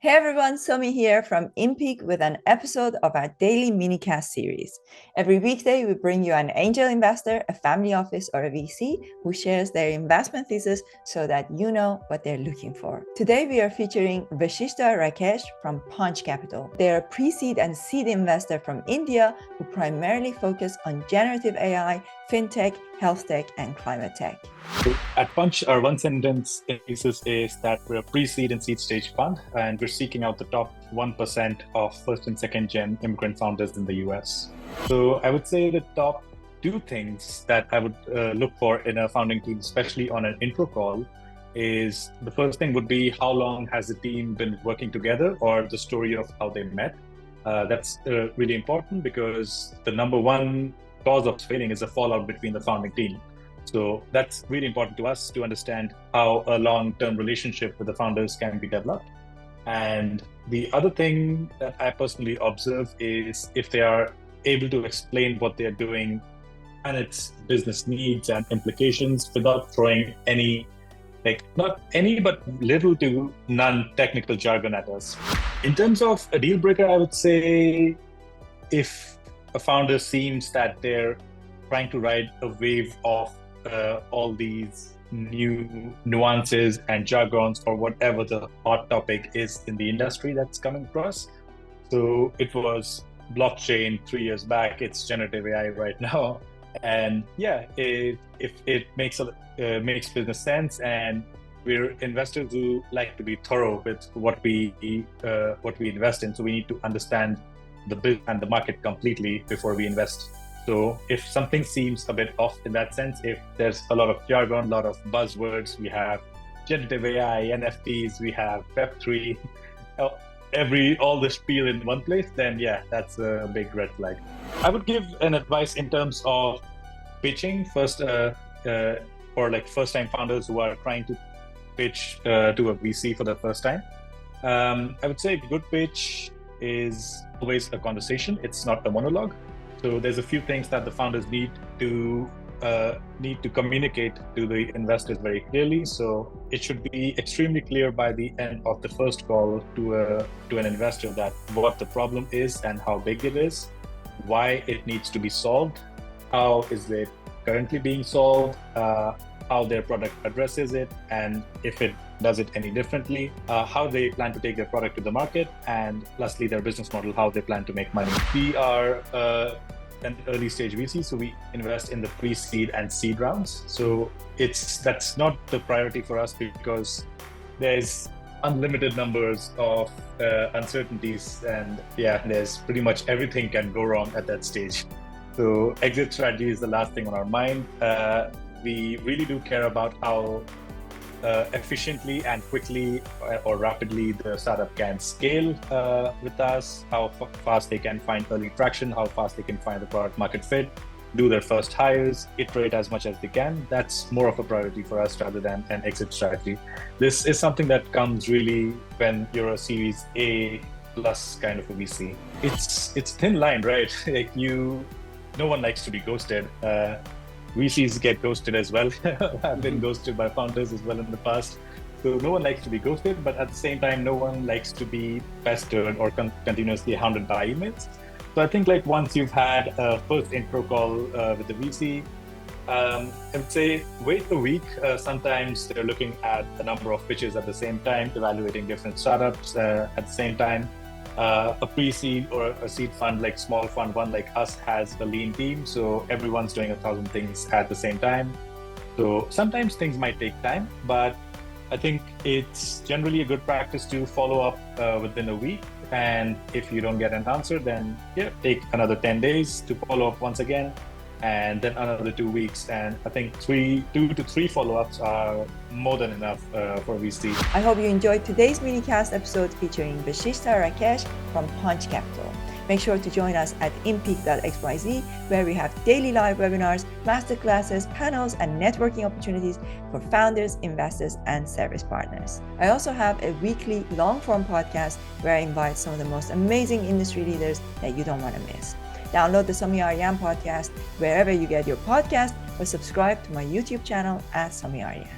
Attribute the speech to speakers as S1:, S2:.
S1: Hey everyone, Somi here from InPeak with an episode of our daily minicast series. Every weekday, we bring you an angel investor, a family office, or a VC who shares their investment thesis so that you know what they're looking for. Today, we are featuring Vishishta Rakesh from Punch Capital. They are a pre-seed and seed investor from India who primarily focus on generative AI, FinTech, HealthTech, and ClimateTech.
S2: So at Punch, our one sentence thesis is that we're a pre-seed and seed stage fund, and we're seeking out the top 1% of first and second gen immigrant founders in the US. So I would say the top two things that I would look for in a founding team, especially on an intro call, is the first thing would be how long has the team been working together, or the story of how they met. That's really important because the number one cause of failing is a fallout between the founding team. So that's really important to us to understand how a long-term relationship with the founders can be developed. And the other thing that I personally observe is if they are able to explain what they're doing and its business needs and implications without throwing any, not any, but little to none technical jargon at us. In terms of a deal breaker, I would say if a founder seems that they're trying to ride a wave of all these new nuances and jargons or whatever the hot topic is in the industry that's coming across. So it was blockchain 3 years back, it's generative AI right now. And yeah, if it makes business sense, and we're investors who like to be thorough with what we invest in, so we need to understand the business and the market completely before we invest. So if something seems a bit off in that sense, if there's a lot of jargon, a lot of buzzwords, we have generative AI, NFTs, we have Web3, all the spiel in one place, then yeah, that's a big red flag. I would give an advice in terms of pitching first, for like first-time founders who are trying to pitch to a VC for the first time. I would say a good pitch is always a conversation. It's not a monologue. So there's a few things that the founders need to communicate to the investors very clearly. So it should be extremely clear by the end of the first call to an investor that what the problem is and how big it is, why it needs to be solved, how is it currently being solved, how their product addresses it, and if it does it any differently, how they plan to take their product to the market, and lastly, their business model, how they plan to make money. We are an early stage VC, so we invest in the pre-seed and seed rounds. So that's not the priority for us because there's unlimited numbers of uncertainties, and yeah, there's pretty much everything can go wrong at that stage. So exit strategy is the last thing on our mind. We really do care about how efficiently and quickly or rapidly the startup can scale with us, how fast they can find early traction, how fast they can find the product market fit, do their first hires, iterate as much as they can. That's more of a priority for us rather than an exit strategy. This is something that comes really when you're a Series A plus kind of a VC. It's thin line, right? No one likes to be ghosted. VCs get ghosted as well. I've been ghosted by founders as well in the past. So no one likes to be ghosted, but at the same time, no one likes to be pestered or continuously hounded by emails. So I think once you've had a first intro call with the VC, I would say wait a week. Sometimes they're looking at a number of pitches at the same time, evaluating different startups at the same time. A pre-seed or a seed fund, like small fund one like us, has a lean team, so everyone's doing 1,000 things at the same time. So sometimes things might take time, but I think it's generally a good practice to follow up within a week. And if you don't get an answer, then take another 10 days to follow up once again, and then another 2 weeks. And I think 2 to 3 follow-ups are more than enough for VC.
S1: I hope you enjoyed today's minicast episode featuring Vishishta Rakesh from Punch Capital. Make sure to join us at inpeak.xyz, where we have daily live webinars, masterclasses, panels, and networking opportunities for founders, investors, and service partners. I also have a weekly long-form podcast where I invite some of the most amazing industry leaders that you don't want to miss. Download the Somi Aryan podcast wherever you get your podcast, or subscribe to my YouTube channel at Somi Aryan.